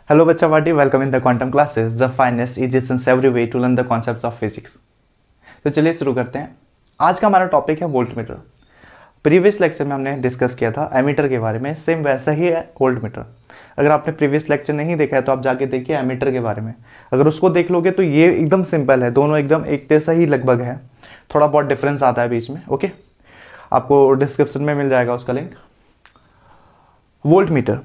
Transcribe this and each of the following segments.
Hello बच्चा party, welcome in the Quantum Classes, the finest easiest and savoury way to learn the concepts of physics. तो चलिए शुरू करते हैं। आज का हमारा टॉपिक है वोल्टमीटर। प्रीवियस लेक्चर में हमने डिस्कस किया था एमीटर के बारे में, सेम वैसा ही है वोल्टमीटर। अगर आपने प्रीवियस लेक्चर नहीं देखा है तो आप जाके देखिए एमीटर के बारे में। अगर उसको देख लोगे तो ये एकदम सिंपल है, दोनों एकदम एक जैसा ही लगभग है, थोड़ा बहुत डिफरेंस आता है बीच में। ओके, आपको डिस्क्रिप्शन में मिल जाएगा उसका लिंक। वोल्टमीटर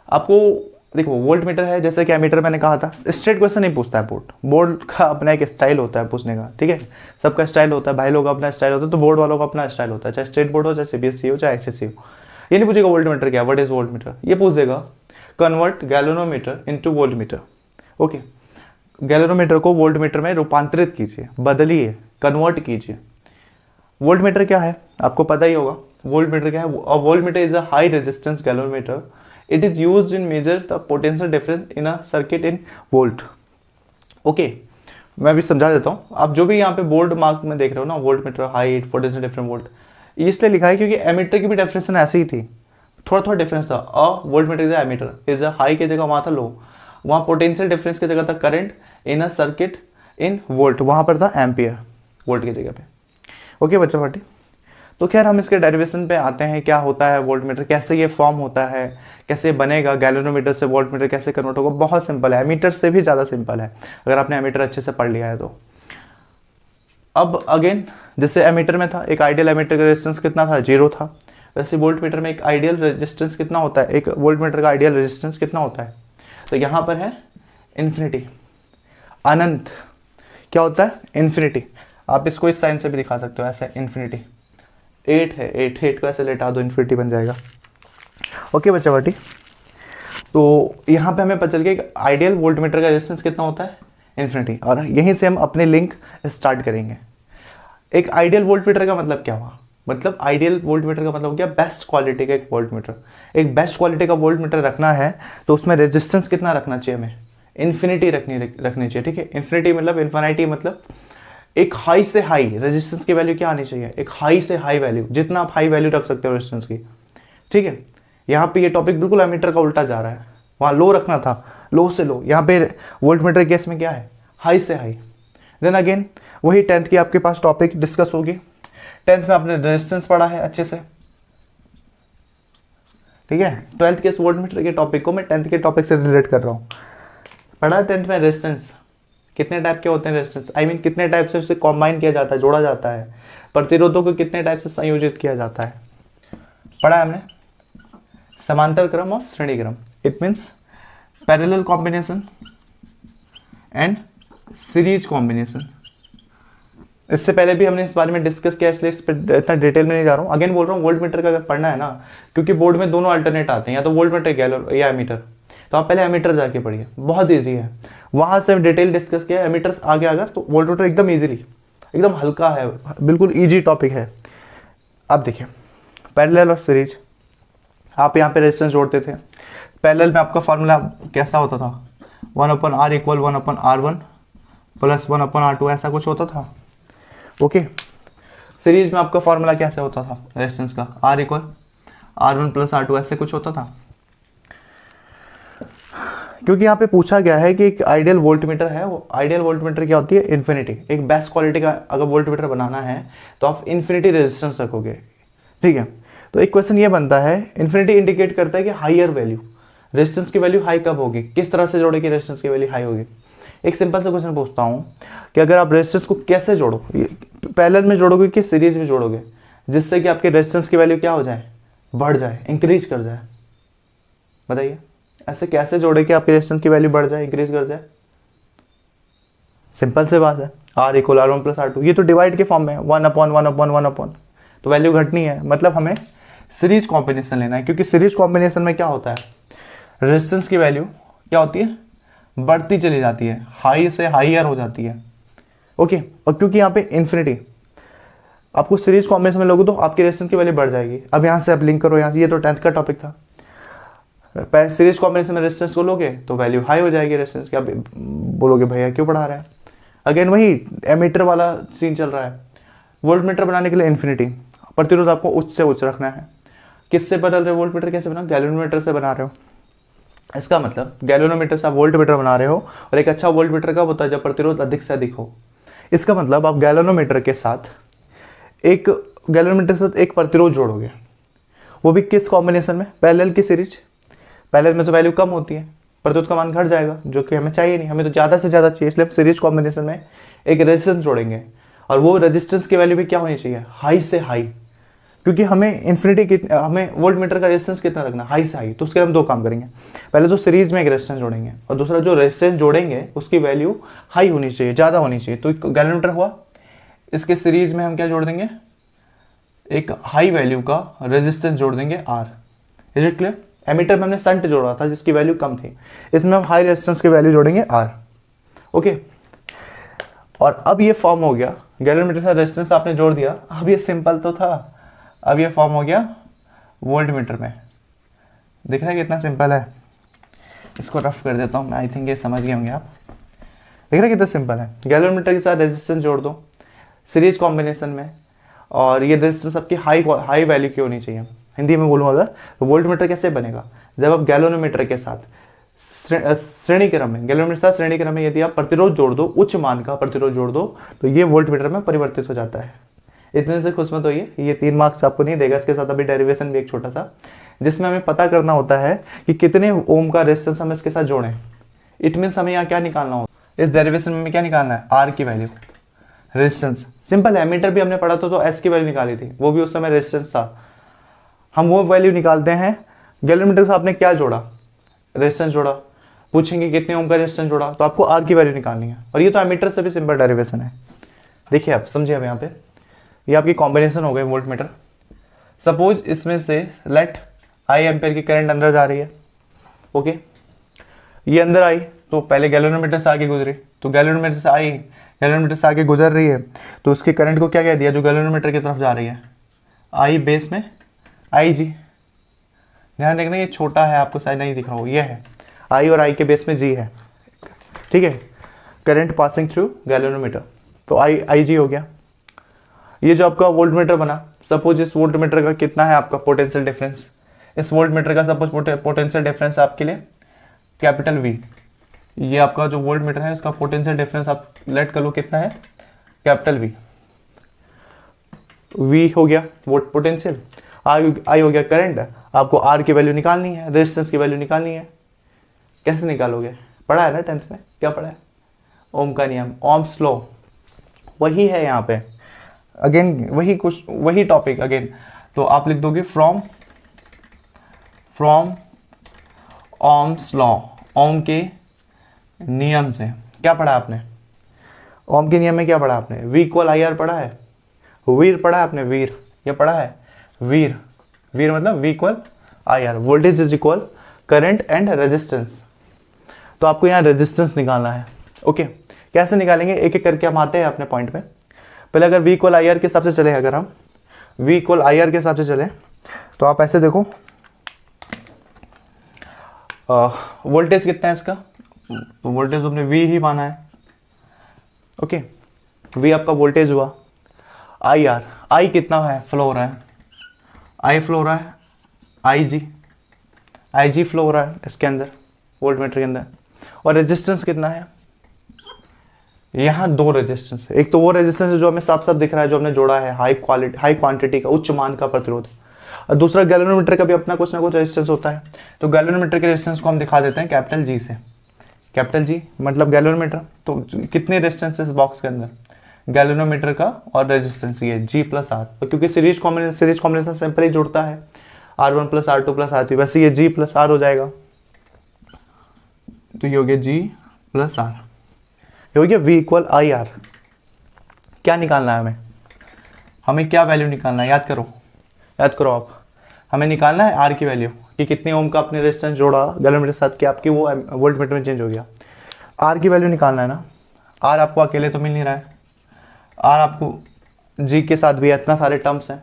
आपको देखो, वोल्ट मीटर है जैसे कि एमीटर मैंने कहा था, स्ट्रेट क्वेश्चन नहीं पूछता है बोर्ड का अपना एक स्टाइल होता है पूछने का, ठीक है। सबका स्टाइल होता है, भाई लोग का अपना स्टाइल होता है, तो बोर्ड वालों का अपना स्टाइल होता है, चाहे स्टेट बोर्ड हो, चाहे सीबीएसई हो, चाहे आईसीएसई हो। ये नहीं पूछेगा वोल्ट मीटर क्या, व्हाट इज वोल्ट मीटर, ये पूछ देगा convert galvanometer into volt meter. Okay, galvanometer को वोल्ट मीटर में रूपांतरित कीजिए, बदलिए, कन्वर्ट कीजिए। वोल्ट मीटर क्या है आपको पता ही होगा। वोल्ट मीटर क्या है? Volt meter is a high resistance galvanometer. It is used in measure the potential difference in a circuit in volt. Okay, मैं अभी समझा देता हूँ। आप जो भी यहाँ पे बोर्ड मार्क में देख रहे हो ना, volt meter high potential difference volt, इसलिए लिखा है क्योंकि एमीटर की भी डेफिनेशन ऐसी ही थी, थोड़ा थोड़ा डिफरेंस था। Voltmeter is ammeter, is high की जगह वहाँ था लो, वहाँ पोटेंशियल डिफरेंस की जगह था current in a circuit in volt, वहाँ पर था एम्पियर वोल्ट की जगह पे। ओके बच्चा पार्टी, तो खैर हम इसके डेरिवेशन पे आते हैं, क्या होता है वोल्ट मीटर, कैसे ये फॉर्म होता है, कैसे बनेगा, गैल्वेनोमीटर से वोल्ट मीटर कैसे कन्वर्ट होगा। बहुत सिंपल है, एमीटर से भी ज़्यादा सिंपल है अगर आपने एमीटर अच्छे से पढ़ लिया है तो। अब अगेन, जैसे एमीटर में था एक आइडियल एमीटर का रेजिस्टेंस कितना था, 0 था, वैसे वोल्ट मीटर में एक आइडियल रेजिस्टेंस कितना होता है, एक वोल्ट मीटर का आइडियल रेजिस्टेंस कितना होता है, तो यहाँ पर है इन्फिनिटी, अनंत। क्या होता है? इन्फिनिटी। आप इसको इस साइन से भी दिखा सकते हो, ऐसे इन्फिनिटी। 8 है, 8 को ऐसे लेटा दो, इन्फिनिटी बन जाएगा। ओके बच्चा बाटी, तो यहाँ पे हमें पता चल गया कि आइडियल वोल्टमीटर का रेजिस्टेंस कितना होता है, इन्फिनिटी। और यहीं से हम अपने लिंक स्टार्ट करेंगे। एक आइडियल वोल्टमीटर का मतलब क्या हुआ, मतलब आइडियल वोल्टमीटर का मतलब क्या, बेस्ट क्वालिटी का एक वोल्टमीटर। एक बेस्ट क्वालिटी का वोल्टमीटर रखना है तो उसमें रेजिस्टेंस कितना रखना चाहिए हमें, इन्फिनिटी रखनी चाहिए, ठीक है। इन्फिनिटी मतलब इन्फिनिटी मतलब एक हाई से हाई रेजिस्टेंस की वैल्यू क्या आनी चाहिए, एक हाई से हाई वैल्यू, जितना आप हाई वैल्यू रख सकते हो रेजिस्टेंस की, ठीक है। यहाँ पे ये टॉपिक बिल्कुल एमीटर का उल्टा जा रहा है, वहाँ लो रखना था, लो से लो। यहाँ पे वोल्टमीटर केस में क्या है, हाई से हाई। देन अगेन वही 10th की आपके पास टॉपिक डिस्कस होगी। 10th में आपने रेजिस्टेंस पढ़ा है अच्छे से, ठीक है। 12th के इस वोल्टमीटर के टॉपिक को मैं 10th के टॉपिक से रिलेट कर रहा हूँ। पढ़ा 10th में रेजिस्टेंस कितने टाइप के होते हैं, रेजिस्टेंस आई मीन कितने टाइप से उसे कॉम्बाइन किया जाता है, जोड़ा जाता है। प्रतिरोधों को कितने टाइप से संयोजित किया जाता है, पढ़ा है हमने। समांतर क्रम और श्रेणी क्रम, it means parallel combination and series combination. इससे पहले भी हमने इस बारे में डिस्कस किया, इसलिए इस पर इतना डिटेल में नहीं जा रहा हूँ। अगेन बोल रहा हूँ, वोल्ट मीटर का अगर पढ़ना है ना, क्योंकि बोर्ड में दोनों अल्टरनेट आते हैं, या तो वोल्ट मीटर या एमीटर, तो आप पहले एमीटर जाके पढ़िए, बहुत ईजी है। वहां से डिटेल डिस्कस किया, एमीटर आगे अगर तो वोल्ट मीटर एकदम इजीली, एकदम हल्का है, बिल्कुल इजी टॉपिक है। अब देखिए पैरेलल और सीरीज, आप यहाँ पे रेजिस्टेंस जोड़ते थे। पैरेलल में आपका फॉर्मूला कैसा होता था, 1/r equal 1/r1 plus 1/r2, ऐसा कुछ होता था। ओके, सीरीज में आपका फॉर्मूला कैसे होता था रेजिस्टेंस का, r equal r1 plus r2, ऐसे कुछ होता था। क्योंकि यहाँ पे पूछा गया है कि एक आइडियल वोल्टमीटर है, वो आइडियल वोल्टमीटर क्या होती है, इन्फिनिटी। एक बेस्ट क्वालिटी का अगर वोल्टमीटर बनाना है तो आप इन्फिनिटी रेजिस्टेंस रखोगे, ठीक है। तो एक क्वेश्चन ये बनता है, इन्फिनिटी इंडिकेट करता है कि हायर वैल्यू, रेजिस्टेंस की वैल्यू हाई कब होगी, किस तरह से जोड़ेगी रेजिस्टेंस की वैल्यू हाई होगी। एक सिंपल सा क्वेश्चन पूछता हूँ कि अगर आप रेजिस्टेंस को कैसे जोड़ो, पैरेलल में जोड़ोगे कि सीरीज में जोड़ोगे, जिससे कि आपके रेजिस्टेंस की वैल्यू क्या हो जाए, बढ़ जाए, इंक्रीज कर जाए, बताइए ऐसे कैसे जोड़े कि आपकी रेजिस्टेंस की वैल्यू बढ़ जाए, इंक्रीज कर जाए। सिंपल से बात है, r equal r1 plus r2, ये तो डिवाइड के फॉर्म में है, 1/1/1/1, तो वैल्यू घटनी है, मतलब हमें सीरीज कॉम्बिनेशन लेना है। क्योंकि सीरीज कॉम्बिनेशन में क्या होता है, रेजिस्टेंस की वैल्यू क्या होती है, बढ़ती चली जाती है, हाई से हाईयर हो जाती है। ओके, और क्योंकि यहाँ पे इन्फिनिटी, आपको सीरीज कॉम्बिनेशन में लोगे तो आपकी रेजिस्टेंस की वैल्यू बढ़ जाएगी। अब यहाँ से आप लिंक करो, यहाँ से, ये तो 10th का टॉपिक था। सीरीज कॉम्बिनेशन में रेजिस्टेंस को लोगे तो वैल्यू हाई हो जाएगी रेजिस्टेंस की। आप बोलोगे भैया क्यों पढ़ा रहे हैं, अगेन वही एमीटर वाला सीन चल रहा है। वोल्ट मीटर बनाने के लिए इन्फिनिटी, प्रतिरोध आपको उच्च से उच्च रखना है। किससे बदल रहे हो, वोल्ट मीटर कैसे बना, गैल्वेनोमीटर से बना रहे हो, इसका मतलब गैल्वेनोमीटर से आप वोल्ट मीटर बना रहे हो, और एक अच्छा वोल्ट मीटर कब होता है, जब प्रतिरोध अधिक से अधिक हो। इसका मतलब आप गैल्वेनोमीटर के साथ एक प्रतिरोध जोड़ोगे, वो भी किस कॉम्बिनेशन में, पैरेलल की सीरीज। पैरेलल में तो वैल्यू कम होती है, प्रतिरोध का मान घट जाएगा, जो कि हमें चाहिए नहीं, हमें तो ज़्यादा से ज़्यादा चाहिए, इसलिए हम सीरीज कॉम्बिनेशन में एक रेजिस्टेंस जोड़ेंगे, और वो रेजिस्टेंस की वैल्यू भी क्या होनी चाहिए, हाई से हाई, क्योंकि हमें हमें वोल्ट मीटर का रेजिस्टेंस कितना रखना, हाई से हाई। तो उसके हम दो काम करेंगे, पहले तो सीरीज में एक रेजिस्टेंस जोड़ेंगे, और दूसरा जो रेजिस्टेंस जोड़ेंगे उसकी वैल्यू हाई होनी चाहिए, ज़्यादा होनी चाहिए। तो गैल्वेनोमीटर हुआ, इसके सीरीज में हम क्या जोड़ देंगे, एक हाई वैल्यू का रेजिस्टेंस जोड़ देंगे R. Is it clear. Ammeter में हमने शंट जोड़ा था जिसकी वैल्यू कम थी, इसमें हम हाई रेजिस्टेंस की वैल्यू जोड़ेंगे आर। ओके, और अब ये फॉर्म हो गया, गैल्वेनोमीटर से रेजिस्टेंस आपने जोड़ दिया, अब ये सिंपल तो था, अब ये फॉर्म हो गया वोल्ट मीटर में। दिख रहा है कितना सिंपल है, इसको रफ कर देता हूँ मैं, आई थिंक ये समझ गए होंगे आप। दिख रहा है कितना सिंपल है, गैल्वेनोमीटर के साथ रेजिस्टेंस जोड़ दो सीरीज कॉम्बिनेशन में, और ये रेजिस्टेंस आपकी हाई वैल्यू की होनी चाहिए। हिंदी में बोलूँ अगर, तो वोल्ट मीटर कैसे बनेगा, जब आप गैल्वेनोमीटर के साथ श्रेणी क्रम में, गैल्वेनोमीटर के साथ श्रेणी क्रम में यदि आप प्रतिरोध जोड़ दो, उच्च मान का प्रतिरोध जोड़ दो, तो ये वोल्ट मीटर में परिवर्तित हो जाता है। इतने से खुश मत होइए, ये 3 मार्क्स आपको नहीं देगा, इसके साथ अभी डेरिवेशन भी एक छोटा सा, जिसमें हमें पता करना होता है कि कितने ओम का रेजिस्टेंस हम इसके साथ जोड़ें। इट मीन्स हमें यहाँ क्या निकालना होता है, इस डेरिवेशन में क्या निकालना है, आर की वैल्यू, रेजिस्टेंस। सिंपल है, मीटर भी हमने पढ़ा था तो एस की वैल्यू निकाली थी, वो भी उस समय रेजिस्टेंस था, हम वो वैल्यू निकालते हैं। गैल्वेनोमीटर से आपने क्या जोड़ा, रेजिस्टेंस जोड़ा, पूछेंगे कितने ओम का रेजिस्टेंस जोड़ा, तो आपको आर की वैल्यू निकालनी है, और ये तो एमीटर से भी सिंपल डेरिवेशन है। देखिए आप समझिए, अब यहाँ पे ये आपकी कॉम्बिनेशन हो गई वोल्ट मीटर। सपोज इसमें से लेट आई एम्पेयर की करंट अंदर जा रही है, ओके, ये अंदर आई तो पहले गैल्वेनोमीटर से आगे गुजरी, तो गैल्वेनोमीटर से आई, गैल्वेनोमीटर से आगे गुजर रही है, तो उसके करंट को क्या कह दिया, जो गैल्वेनोमीटर की तरफ जा रही है, आई बेस में आई जी। ध्यान देखना ये छोटा है, आपको शायद नहीं दिख रहा हो, ये है आई, और आई के बेस में जी है, ठीक है, करंट पासिंग थ्रू गैल्वेनोमीटर, तो आई जी हो गया। ये जो आपका वोल्ट मीटर बना, सपोज इस वोल्ट मीटर का कितना है आपका पोटेंशियल डिफरेंस, इस वोल्ट मीटर का सपोज पोटेंशियल डिफरेंस आपके लिए कैपिटल वी, ये आपका जो वोल्ट मीटर है उसका पोटेंशियल डिफरेंस आप लेट कर लो कितना है, कैपिटल वी। वी हो गया वोल्ट पोटेंशियल, आई हो गया करंट, आपको आर की वैल्यू निकालनी है, रेजिस्टेंस की वैल्यू निकालनी है। कैसे निकालोगे, पढ़ा है ना 10th में, क्या पढ़ा है, ओम का नियम, ओम्स लॉ, वही है यहाँ पे अगेन, वही टॉपिक अगेन। तो आप लिख दोगे फ्रॉम ओम्स लॉ, ओम के नियम से। क्या पढ़ा आपने, ओम के नियम में क्या पढ़ा आपने, वी इक्वल आई आर पढ़ा है, वीर पढ़ा है आपने, वीर, ये पढ़ा है वीर, वीर मतलब V equal I R, voltage is equal current and resistance. तो आपको यहाँ रेजिस्टेंस निकालना है। ओके, कैसे निकालेंगे, एक एक करके हम आते हैं अपने पॉइंट पे। पहले अगर वी इक्वल आई आर के हिसाब से चले, अगर हम वी इक्वल आई आर के हिसाब से चले, तो आप ऐसे देखो, वोल्टेज कितना है इसका, तो वोल्टेज हमने वी ही माना है, ओके, वी आपका वोल्टेज हुआ। आई आर, आई कितना है, फ्लो हो रहा है, आई फ्लो हो रहा है, आई जी फ्लो हो रहा है इसके अंदर, वोल्ट मीटर के अंदर। और रेजिस्टेंस कितना है, यहाँ 2 रेजिस्टेंस है, एक तो वो रेजिस्टेंस जो हमें साफ साफ दिख रहा है, जो हमने जोड़ा है, हाई क्वांटिटी का, उच्च मान का प्रतिरोध, और दूसरा गैल्वेनोमीटर का भी अपना कुछ ना कुछ रेजिस्टेंस होता है। तो गैल्वेनोमीटर के रेजिस्टेंस को हम दिखा देते हैं कैपिटल जी से, कैपिटल जी मतलब गैल्वेनोमीटर। तो कितने रेजिस्टेंस है इस बॉक्स के अंदर, गैल्वेनोमीटर का और रेजिस्टेंस ये जी प्लस आर, तो क्योंकि सीरीज कॉम्बिनेशन सिंपल ही जुड़ता है, R1 plus R2 plus R3, वैसे ये जी प्लस आर हो जाएगा, तो ये हो गया जी प्लस आर, ये हो गया वी इक्वल आई आर। क्या निकालना है हमें क्या वैल्यू निकालना है, याद करो आप, हमें निकालना है आर की वैल्यू, कि कितने ओम का अपने रेजिस्टेंस जोड़ा गैल्वेनोमीटर के साथ कि आपकी वो वोल्ट मीटर में चेंज हो गया। आर की वैल्यू निकालना है ना, आर आपको अकेले तो मिल नहीं रहा है, आर आपको जी के साथ भी इतना सारे टर्म्स हैं,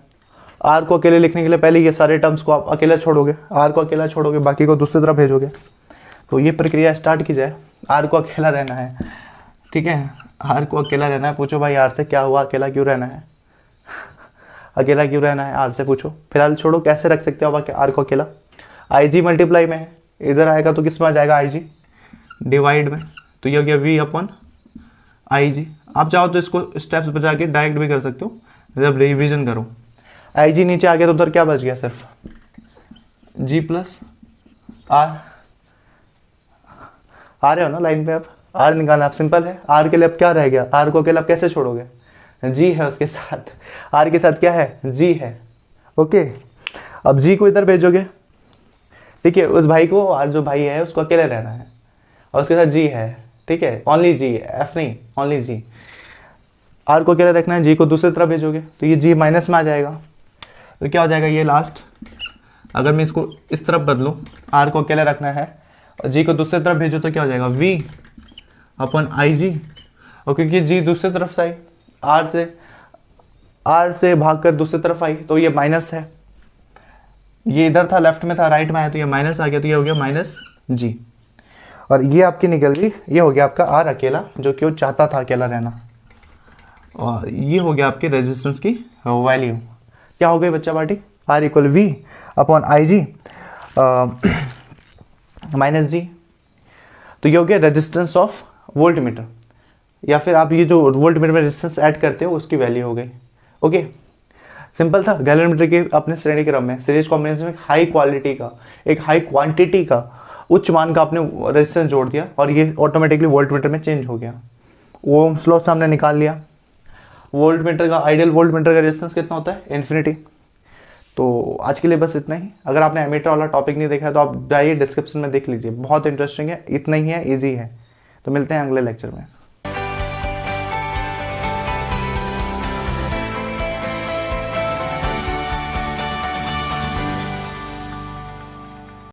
आर को अकेले लिखने के लिए पहले ये सारे टर्म्स को आप अकेला छोड़ोगे, आर को अकेला छोड़ोगे, बाकी को दूसरी तरफ भेजोगे। तो ये प्रक्रिया स्टार्ट की जाए, आर को अकेला रहना है, ठीक है, आर को अकेला रहना है। पूछो भाई आर से क्या हुआ, अकेला क्यों रहना है, आर से पूछो। फिलहाल छोड़ो, कैसे रख सकते हो आप आर को अकेला, आई जी मल्टीप्लाई में है, इधर आएगा तो किस में आ जाएगा, आई जी डिवाइड में, तो ये हो गया वी अपॉन आई जी। आप चाहो तो इसको स्टेप्स बचा के डायरेक्ट भी कर सकते हो, जब रिवीजन करो। आई जी नीचे आ गया तो उधर क्या बच गया, सिर्फ जी प्लस आर। आ रहे हो ना लाइन पे, आप आर निकालना, आप सिंपल है। आर के लिए अब क्या रह गया, आर को अकेला आप कैसे छोड़ोगे, जी है उसके साथ, आर के साथ क्या है, जी है। ओके, अब जी को इधर भेजोगे, ठीक है, उस भाई को, आर जो भाई है उसको अकेले रहना है और उसके साथ जी है, ठीक है, ओनली जी, एफ नहीं, ओनली जी। आर को अकेले रखना है, जी को दूसरी तरफ भेजोगे तो ये जी माइनस में आ जाएगा, तो क्या हो जाएगा ये लास्ट। अगर मैं इसको इस तरफ बदलूं, आर को अकेले रखना है और जी को दूसरी तरफ भेजो तो क्या हो जाएगा, वी अपन आई जी। और क्योंकि जी दूसरी तरफ से आई, आर से भागकर दूसरी तरफ आई तो ये माइनस है, ये इधर था लेफ्ट में था, राइट में आया तो ये माइनस आ गया, तो ये हो गया माइनस जी। और ये आपकी निकल गई, ये हो गया आपका आर अकेला, जो कि वो चाहता था अकेला रहना। और ये हो गया आपके रेजिस्टेंस की वैल्यू, क्या हो गई बच्चा party, R equal V upon I G minus G. तो ये हो गया रेजिस्टेंस ऑफ वोल्ट मीटर, या फिर आप ये जो वोल्ट मीटर में रेजिस्टेंस ऐड करते हो उसकी वैल्यू हो गई। ओके, सिंपल था। गैलोरीमीटर के अपने श्रेणी क्रम में सीरीज कॉम्बिनेशन में हाई क्वालिटी का, एक हाई क्वांटिटी का, उच्च मान का आपने रेजिस्टेंस जोड़ दिया और ये ऑटोमेटिकली वोल्ट मीटर में चेंज हो गया। ओम्स लॉ हमने निकाल लिया। वोल्ट मीटर का, आइडियल वोल्ट मीटर का रेजिस्टेंस कितना होता है, इन्फिनिटी। तो आज के लिए बस इतना ही। अगर आपने एमीटर वाला टॉपिक नहीं देखा है तो आप जाइए डिस्क्रिप्शन में देख लीजिए, बहुत इंटरेस्टिंग है, इतना ही है, ईजी है। तो मिलते हैं अगले लेक्चर में।